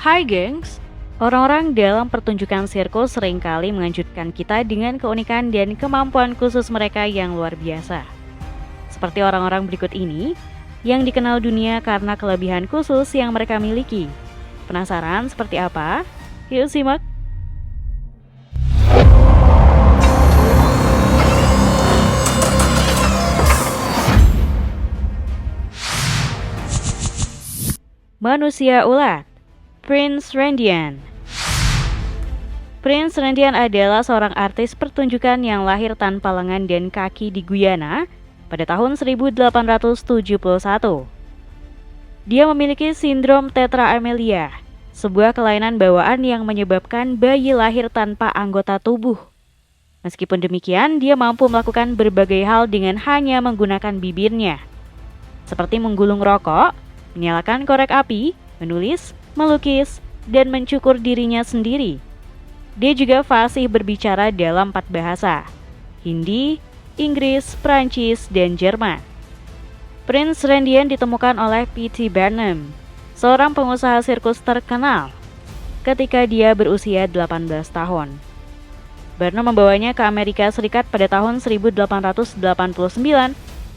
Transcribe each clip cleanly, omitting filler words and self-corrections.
Hai gengs, orang-orang dalam pertunjukan sirkus seringkali mengejutkan kita dengan keunikan dan kemampuan khusus mereka yang luar biasa. Seperti orang-orang berikut ini, yang dikenal dunia karena kelebihan khusus yang mereka miliki. Penasaran seperti apa? Yuk simak! Manusia ulat, Prince Randian. Prince Randian adalah seorang artis pertunjukan yang lahir tanpa lengan dan kaki di Guyana pada tahun 1871. Dia memiliki sindrom tetra amelia, sebuah kelainan bawaan yang menyebabkan bayi lahir tanpa anggota tubuh. Meskipun demikian, dia mampu melakukan berbagai hal dengan hanya menggunakan bibirnya, seperti menggulung rokok, menyalakan korek api, menulis, melukis, dan mencukur dirinya sendiri. Dia juga fasih berbicara dalam 4 bahasa, Hindi, Inggris, Prancis, dan Jerman. Prince Randian ditemukan oleh P.T. Barnum, seorang pengusaha sirkus terkenal, ketika dia berusia 18 tahun. Barnum membawanya ke Amerika Serikat pada tahun 1889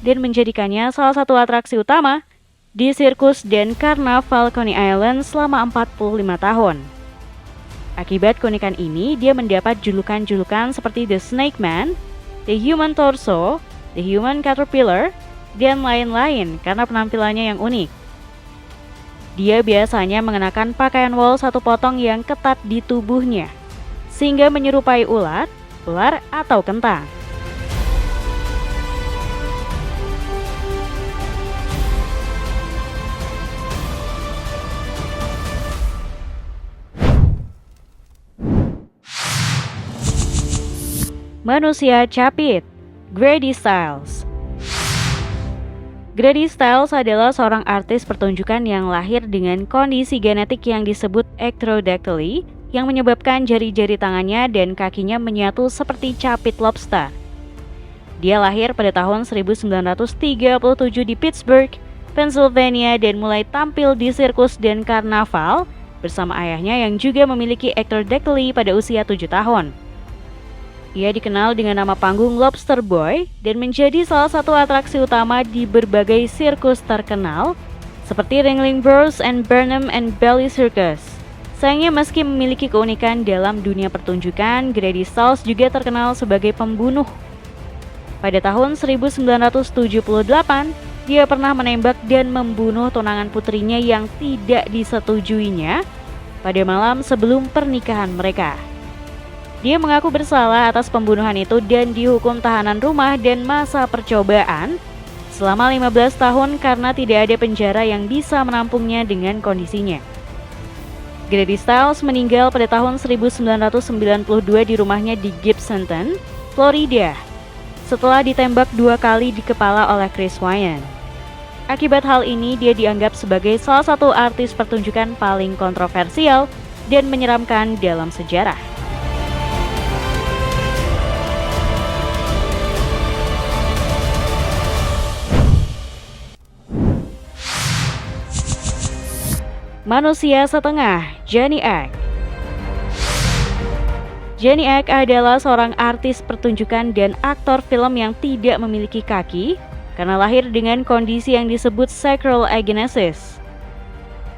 dan menjadikannya salah satu atraksi utama di sirkus dan karnaval Coney Island selama 45 tahun. Akibat keunikan ini, dia mendapat julukan-julukan seperti The Snake Man, The Human Torso, The Human Caterpillar, dan lain-lain karena penampilannya yang unik. Dia biasanya mengenakan pakaian wol satu potong yang ketat di tubuhnya, sehingga menyerupai ulat, ular, atau kentang. Manusia capit, Grady Stiles. Grady Stiles adalah seorang artis pertunjukan yang lahir dengan kondisi genetik yang disebut ectrodactyly, yang menyebabkan jari-jari tangannya dan kakinya menyatu seperti capit lobster. Dia lahir pada tahun 1937 di Pittsburgh, Pennsylvania, dan mulai tampil di sirkus dan karnaval bersama ayahnya yang juga memiliki ectrodactyly pada usia 7 tahun. Ia dikenal dengan nama panggung Lobster Boy dan menjadi salah satu atraksi utama di berbagai sirkus terkenal seperti Ringling Bros and Barnum and Bailey Circus. Sayangnya meski memiliki keunikan dalam dunia pertunjukan, Grady Stiles juga terkenal sebagai pembunuh. Pada tahun 1978, dia pernah menembak dan membunuh tunangan putrinya yang tidak disetujuinya pada malam sebelum pernikahan mereka. Dia mengaku bersalah atas pembunuhan itu dan dihukum tahanan rumah dan masa percobaan selama 15 tahun karena tidak ada penjara yang bisa menampungnya dengan kondisinya. Grady Stiles meninggal pada tahun 1992 di rumahnya di Gibsonton, Florida, setelah ditembak 2 kali di kepala oleh Chris Wyan. Akibat hal ini, dia dianggap sebagai salah satu artis pertunjukan paling kontroversial dan menyeramkan dalam sejarah. Manusia setengah, Johnny Egg. Johnny Egg adalah seorang artis pertunjukan dan aktor film yang tidak memiliki kaki karena lahir dengan kondisi yang disebut sacral agenesis.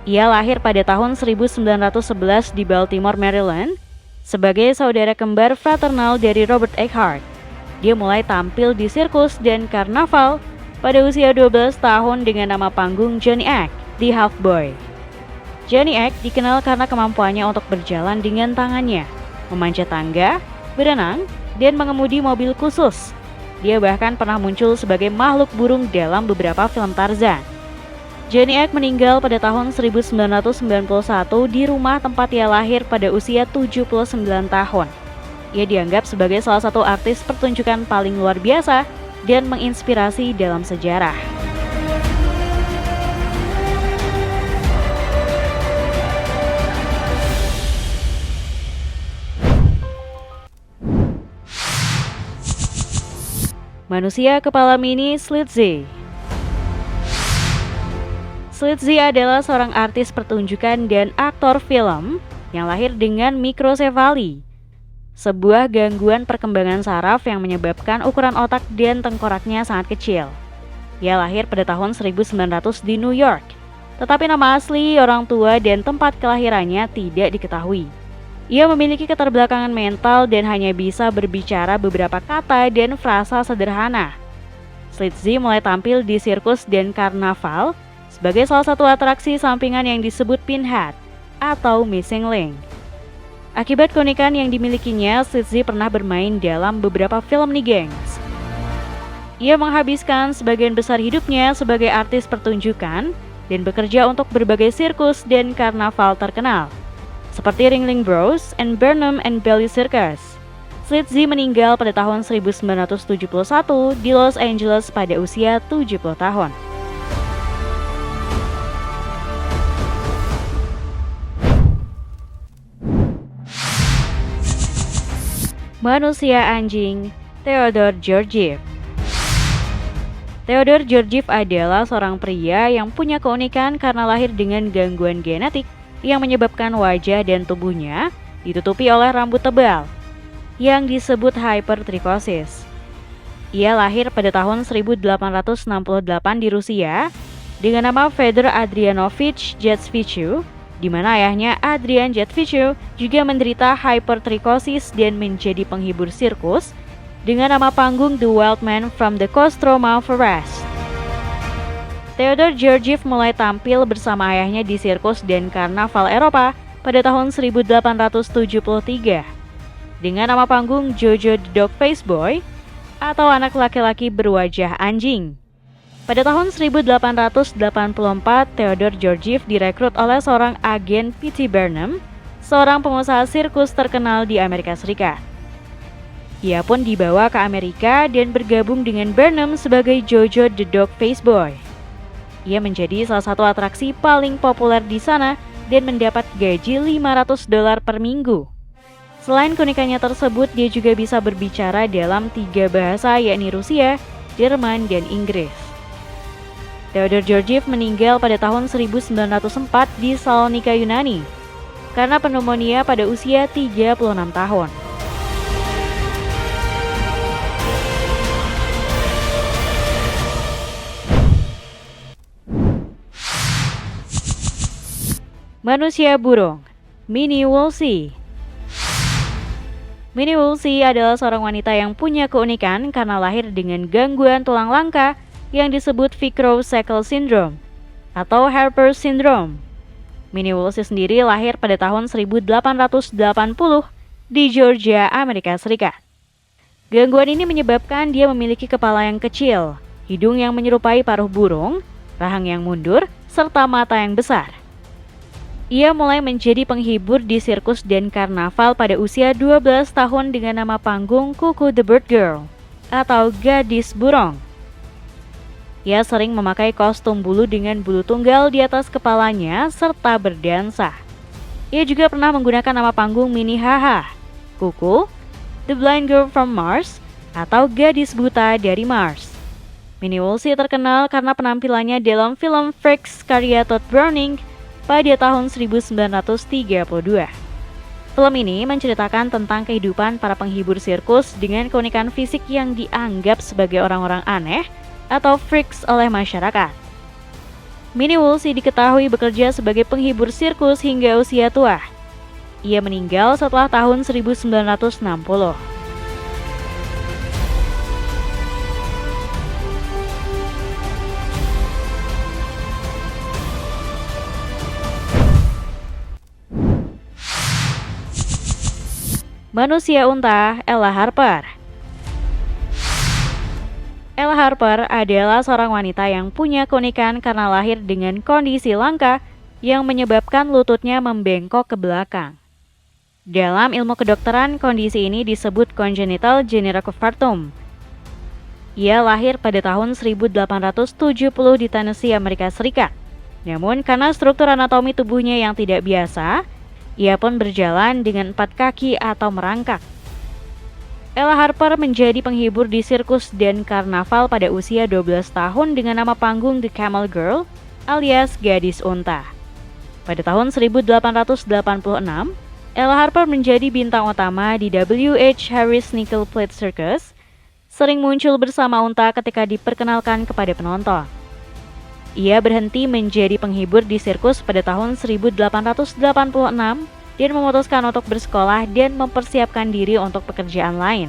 Ia lahir pada tahun 1911 di Baltimore, Maryland, sebagai saudara kembar fraternal dari Robert Eggert. Dia mulai tampil di sirkus dan karnaval pada usia 12 tahun dengan nama panggung Johnny Egg, The Half Boy. Johnny Egg dikenal karena kemampuannya untuk berjalan dengan tangannya, memanjat tangga, berenang, dan mengemudi mobil khusus. Dia bahkan pernah muncul sebagai makhluk burung dalam beberapa film Tarzan. Johnny Egg meninggal pada tahun 1991 di rumah tempat ia lahir pada usia 79 tahun. Ia dianggap sebagai salah satu artis pertunjukan paling luar biasa dan menginspirasi dalam sejarah. Manusia kepala mini Slitzy. Slitsy adalah seorang artis pertunjukan dan aktor film yang lahir dengan mikrosefali, sebuah gangguan perkembangan saraf yang menyebabkan ukuran otak dan tengkoraknya sangat kecil. Ia lahir pada tahun 1900 di New York, tetapi nama asli, orang tua, dan tempat kelahirannya tidak diketahui. Ia memiliki keterbelakangan mental dan hanya bisa berbicara beberapa kata dan frasa sederhana. Slitsy mulai tampil di sirkus dan karnaval sebagai salah satu atraksi sampingan yang disebut pinhead atau missing link. Akibat keunikan yang dimilikinya, Slitsy pernah bermain dalam beberapa film Nigangs. Ia menghabiskan sebagian besar hidupnya sebagai artis pertunjukan dan bekerja untuk berbagai sirkus dan karnaval terkenal, seperti Ringling Bros and Barnum and Bailey Circus. Slitsy meninggal pada tahun 1971 di Los Angeles pada usia 70 tahun. Manusia anjing, Theodore Georgiev. Theodore Georgiev adalah seorang pria yang punya keunikan karena lahir dengan gangguan genetik yang menyebabkan wajah dan tubuhnya ditutupi oleh rambut tebal yang disebut hypertrichosis. Ia lahir pada tahun 1868 di Rusia dengan nama Fedor Adrianovich Jadvichu, di mana ayahnya Adrian Jadvichu juga menderita hypertrichosis dan menjadi penghibur sirkus dengan nama panggung The Wild Man from the Kostroma Forest. Theodore Georgiev mulai tampil bersama ayahnya di sirkus dan karnaval Eropa pada tahun 1873 dengan nama panggung Jojo the Dog Face Boy atau anak laki-laki berwajah anjing. Pada tahun 1884, Theodore Georgiev direkrut oleh seorang agen P.T. Barnum, seorang pengusaha sirkus terkenal di Amerika Serikat. Ia pun dibawa ke Amerika dan bergabung dengan Barnum sebagai Jojo the Dog Face Boy. Ia menjadi salah satu atraksi paling populer di sana dan mendapat gaji $500 per minggu. Selain keunikannya tersebut, dia juga bisa berbicara dalam 3 bahasa, yakni Rusia, Jerman, dan Inggris. Theodore Georgiev meninggal pada tahun 1904 di Salonika, Yunani, karena pneumonia pada usia 36 tahun. Manusia burung, Minnie Woolsey. Minnie Woolsey adalah seorang wanita yang punya keunikan karena lahir dengan gangguan tulang langka yang disebut Vicrow-Shackle Syndrome atau Harper Syndrome. Minnie Woolsey sendiri lahir pada tahun 1880 di Georgia, Amerika Serikat. Gangguan ini menyebabkan dia memiliki kepala yang kecil, hidung yang menyerupai paruh burung, rahang yang mundur, serta mata yang besar. Ia mulai menjadi penghibur di sirkus dan karnaval pada usia 12 tahun dengan nama panggung Cuckoo the Bird Girl atau Gadis Burung. Ia sering memakai kostum bulu dengan bulu tunggal di atas kepalanya serta berdansa. Ia juga pernah menggunakan nama panggung Minnie Haha, Cuckoo, The Blind Girl from Mars, atau Gadis Buta dari Mars. Minnie Woolsey terkenal karena penampilannya dalam film Freaks karya Todd Browning pada tahun 1932. Film ini menceritakan tentang kehidupan para penghibur sirkus dengan keunikan fisik yang dianggap sebagai orang-orang aneh atau freaks oleh masyarakat. Minnie Woolsey diketahui bekerja sebagai penghibur sirkus hingga usia tua. Ia meninggal setelah tahun 1960. Manusia unta, Ella Harper. Ella Harper adalah seorang wanita yang punya keunikan karena lahir dengan kondisi langka yang menyebabkan lututnya membengkok ke belakang. Dalam ilmu kedokteran, kondisi ini disebut congenital generacovartum. Ia lahir pada tahun 1870 di Tennessee, Amerika Serikat. Namun karena struktur anatomi tubuhnya yang tidak biasa, ia pun berjalan dengan 4 kaki atau merangkak. Ella Harper menjadi penghibur di sirkus dan karnaval pada usia 12 tahun dengan nama panggung The Camel Girl alias gadis unta. Pada tahun 1886, Ella Harper menjadi bintang utama di W.H. Harris Nickel Plate Circus, sering muncul bersama unta ketika diperkenalkan kepada penonton. Ia berhenti menjadi penghibur di sirkus pada tahun 1886 dan memutuskan untuk bersekolah dan mempersiapkan diri untuk pekerjaan lain.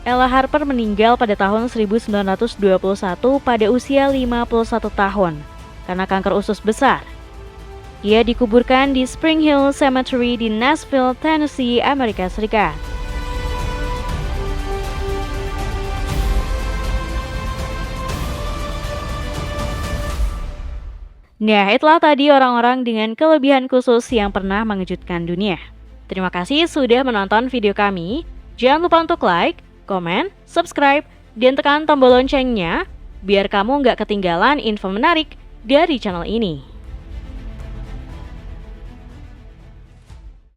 Ella Harper meninggal pada tahun 1921 pada usia 51 tahun karena kanker usus besar. Ia dikuburkan di Spring Hill Cemetery di Nashville, Tennessee, Amerika Serikat. Nah, itulah tadi orang-orang dengan kelebihan khusus yang pernah mengejutkan dunia. Terima kasih sudah menonton video kami. Jangan lupa untuk like, komen, subscribe, dan tekan tombol loncengnya biar kamu nggak ketinggalan info menarik dari channel ini.